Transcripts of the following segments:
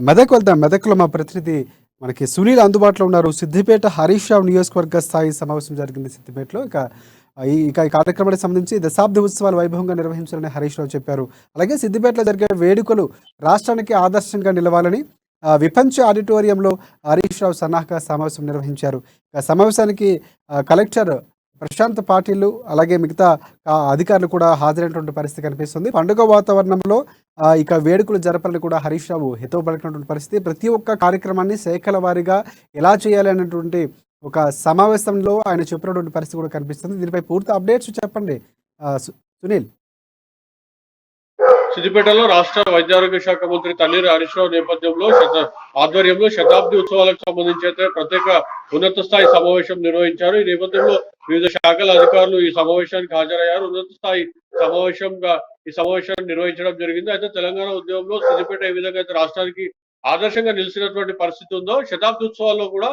మెదక్ వెళ్దాం. మెదక్లో మా ప్రతినిధి మనకి సునీల్ అందుబాటులో ఉన్నారు. సిద్దిపేట హరీష్ రావు నియోజకవర్గ స్థాయి సమావేశం జరిగింది సిద్దిపేటలో. ఈ కార్యక్రమానికి సంబంధించి దశాబ్ది ఉత్సవాలు వైభవంగా నిర్వహించాలని హరీష్ రావు చెప్పారు. అలాగే సిద్దిపేటలో జరిగే వేడుకలు రాష్ట్రానికి ఆదర్శంగా నిలవాలని విపంచ ఆడిటోరియంలో హరీష్ రావు సన్నాహక సమావేశం నిర్వహించారు. సమావేశానికి కలెక్టర్ ప్రశాంత్ పాటిల్ అలాగే మిగతా అధికారులు కూడా హాజరైనటువంటి పరిస్థితి కనిపిస్తుంది. పండుగ వాతావరణంలో వేడుకలు జరపాలని కూడా హరీష్ రావు హితవు పలికినటువంటి పరిస్థితి. ప్రతి ఒక్క కార్యక్రమాన్ని శాఖల వారీగా ఎలా చేయాలి అనేటువంటి ఒక సమావేశంలో ఆయన చెప్పినటువంటి పరిస్థితి కూడా కనిపిస్తుంది. దీనిపై పూర్తి అప్డేట్స్ చెప్పండి సునీల్. సిద్దిపేటలో రాష్ట్ర వైద్యారోగ్య శాఖ మంత్రి తన్నీరు హరీష్ రావు నేపథ్యంలో ఆధ్వర్యంలో శతాబ్ది ఉత్సవాలకు సంబంధించి అయితే ప్రత్యేక ఉన్నత స్థాయి సమావేశం నిర్వహించారు. ఈ నేపథ్యంలో వివిధ శాఖల అధికారులు ఈ సమావేశానికి హాజరయ్యారు. ఉన్నత స్థాయి ఈ సమావేశాన్ని నిర్వహించడం జరిగింది. అయితే తెలంగాణ ఉద్యమంలో సిద్దిపేట ఏ విధంగా అయితే రాష్ట్రానికి ఆదర్శంగా నిలిచినటువంటి పరిస్థితి ఉందో, శతాబ్ది ఉత్సవాల్లో కూడా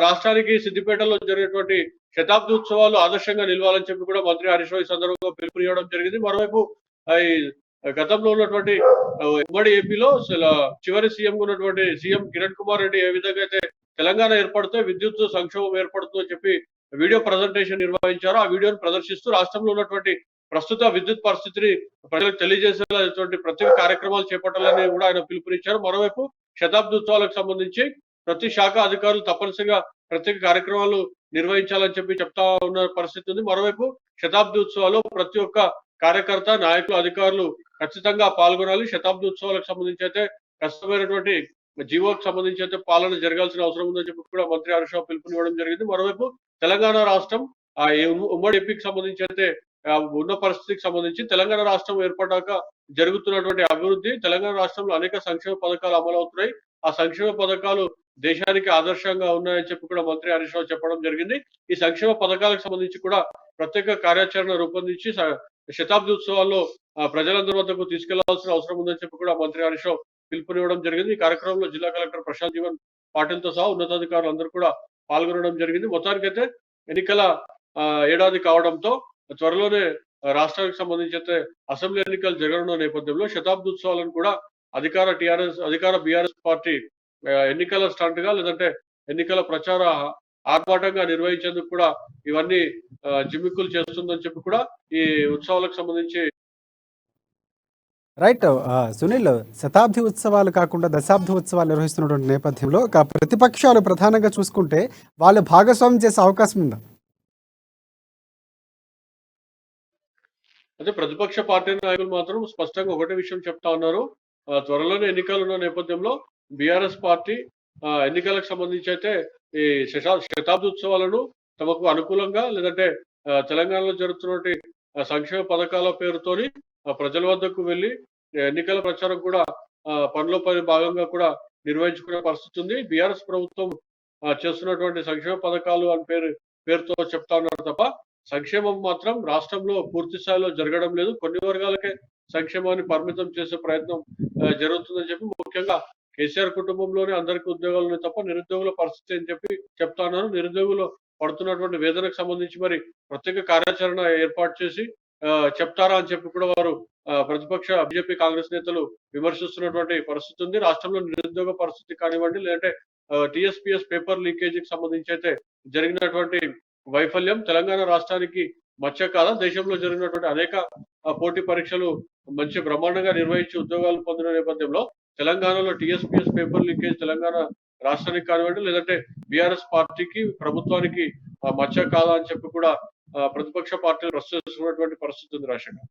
రాష్ట్రానికి సిద్దిపేటలో జరిగేటువంటి శతాబ్ది ఉత్సవాలు ఆదర్శంగా నిలవాలని చెప్పి కూడా మంత్రి హరీష్ రావు ఈ సందర్భంగా పిలుపునివ్వడం జరిగింది. మరోవైపు గతంలో ఉన్నటువంటి ఉమ్మడి ఏపీలో చివరి సీఎం ఉన్నటువంటి సీఎం కిరణ్ కుమార్ రెడ్డి ఏ విధంగా అయితే తెలంగాణ ఏర్పడితే విద్యుత్ సంక్షోభం ఏర్పడుతుందని చెప్పి వీడియో ప్రజెంటేషన్ నిర్వహించారో, ఆ వీడియోను ప్రదర్శిస్తూ రాష్ట్రంలో ఉన్నటువంటి ప్రస్తుత విద్యుత్ పరిస్థితిని ప్రజలకు తెలియజేసేటువంటి ప్రత్యేక కార్యక్రమాలు చేపట్టాలని కూడా ఆయన పిలుపునిచ్చారు. మరోవైపు శతాబ్ది ఉత్సవాలకు సంబంధించి ప్రతి శాఖ అధికారులు తప్పనిసరిగా ప్రత్యేక కార్యక్రమాలు నిర్వహించాలని చెప్పి చెప్తా ఉన్న పరిస్థితి ఉంది. మరోవైపు శతాబ్ది ఉత్సవాలు ప్రతి ఒక్క కార్యకర్త, నాయకులు, అధికారులు ఖచ్చితంగా పాల్గొనాలి. శతాబ్ది ఉత్సవాలకు సంబంధించి అయితే కష్టమైనటువంటి జీవోకి సంబంధించి అయితే పాలన జరగాల్సిన అవసరం ఉందని చెప్పి కూడా మంత్రి హరీష్ రావు పిలుపునివ్వడం జరిగింది. మరోవైపు తెలంగాణ రాష్ట్రం ఉమ్మడి ఏపీకి సంబంధించి అయితే ఉన్న పరిస్థితికి సంబంధించి తెలంగాణ రాష్ట్రం ఏర్పడ్డాక జరుగుతున్నటువంటి అభివృద్ధి, తెలంగాణ రాష్ట్రంలో అనేక సంక్షేమ పథకాలు అమలవుతున్నాయి. ఆ సంక్షేమ పథకాలు దేశానికి ఆదర్శంగా ఉన్నాయని చెప్పి కూడా మంత్రి హరీష్ రావు చెప్పడం జరిగింది. ఈ సంక్షేమ పథకాలకు సంబంధించి కూడా ప్రత్యేక కార్యాచరణ రూపొందించి శతాబ్ది ఉత్సవాల్లో ప్రజలందరి వద్దకు తీసుకెళ్లాల్సిన అవసరం ఉందని చెప్పి కూడా మంత్రి హరీష్ రావు పిలుపునివ్వడం జరిగింది. ఈ కార్యక్రమంలో జిల్లా కలెక్టర్ ప్రశాంత్ జీవన్ పాటిల్తో సహా ఉన్నతాధికారులు అందరూ కూడా పాల్గొనడం జరిగింది. మొత్తానికైతే ఎన్నికల ఏడాది కావడంతో త్వరలోనే రాష్ట్రానికి సంబంధించి అయితే అసెంబ్లీ ఎన్నికలు జరగనున్న నేపథ్యంలో శతాబ్ది ఉత్సవాలను కూడా అధికార బీఆర్ఎస్ పార్టీ ఎన్నికల స్టంట్ గా లేదంటే ఎన్నికల ప్రచార ఆర్భాటంగా నిర్వహించేందుకు కూడా ఇవన్నీ జిమ్మిక్కులు చేస్తుందని చెప్పి కూడా ఈ ఉత్సవాలకు సంబంధించి రైట్. సునీల్, శతాబ్ది ఉత్సవాలు కాకుండా దశాబ్ది ఉత్సవాలు నిర్వహిస్తున్నటువంటి నేపథ్యంలో ప్రతిపక్షాలు ప్రధానంగా చూసుకుంటే వాళ్ళు భాగస్వామ్యం చేసే అవకాశం ఉందా? అయితే ప్రతిపక్ష పార్టీ నాయకులు మాత్రం స్పష్టంగా ఒకటే విషయం చెప్తా ఉన్నారు. త్వరలోనే ఎన్నికలు ఉన్న నేపథ్యంలో బీఆర్ఎస్ పార్టీ ఎన్నికలకు సంబంధించి అయితే ఈ శతాబ్ది ఉత్సవాలను తమకు అనుకూలంగా లేదంటే తెలంగాణలో జరుగుతున్నటువంటి సంక్షేమ పథకాల పేరుతోని ప్రజల వద్దకు వెళ్లి ఎన్నికల ప్రచారం కూడా పనిలో భాగంగా కూడా నిర్వహించుకునే పరిస్థితి ఉంది. బీఆర్ఎస్ ప్రభుత్వం చేస్తున్నటువంటి సంక్షేమ పథకాలు అని పేరుతో చెప్తా ఉన్నారు తప్ప సంక్షేమం మాత్రం రాష్ట్రంలో పూర్తి స్థాయిలో జరగడం లేదు. కొన్ని వర్గాలకే సంక్షేమాన్ని పరిమితం చేసే ప్రయత్నం జరుగుతుందని చెప్పి ముఖ్యంగా కేసీఆర్ కుటుంబంలోనే అందరికీ ఉద్యోగాలు ఉన్నాయి తప్ప నిరుద్యోగుల పరిస్థితి అని చెప్పి చెప్తా ఉన్నారు. నిరుద్యోగులు పడుతున్నటువంటి వేదనకు సంబంధించి మరి ప్రత్యేక కార్యాచరణ ఏర్పాటు చేసి చెప్తారా అని చెప్పి కూడా వారు ప్రతిపక్ష బీజేపీ కాంగ్రెస్ నేతలు విమర్శిస్తున్నటువంటి పరిస్థితి ఉంది. రాష్ట్రంలో నిరుద్యోగ పరిస్థితి కానివ్వండి లేదంటే టీఎస్పీఎస్ పేపర్ లీకేజీకి సంబంధించి అయితే జరిగినటువంటి వైఫల్యం తెలంగాణ రాష్ట్రానికి మచ్చ కాదా? దేశంలో జరిగినటువంటి అనేక పోటీ పరీక్షలు మంచి బ్రహ్మాండంగా నిర్వహించి ఉద్యోగాలు పొందిన నేపథ్యంలో తెలంగాణలో టీఎస్పీఎస్ పేపర్ లీకేజ్ తెలంగాణ రాష్ట్రానికి కానివ్వండి లేదంటే బీఆర్ఎస్ పార్టీకి ప్రభుత్వానికి మచ్చ కాదా అని చెప్పి కూడా ప్రతిపక్ష పార్టీలు ప్రశ్నిస్తున్నటువంటి పరిస్థితి ఉంది రాష్ట్రంగా.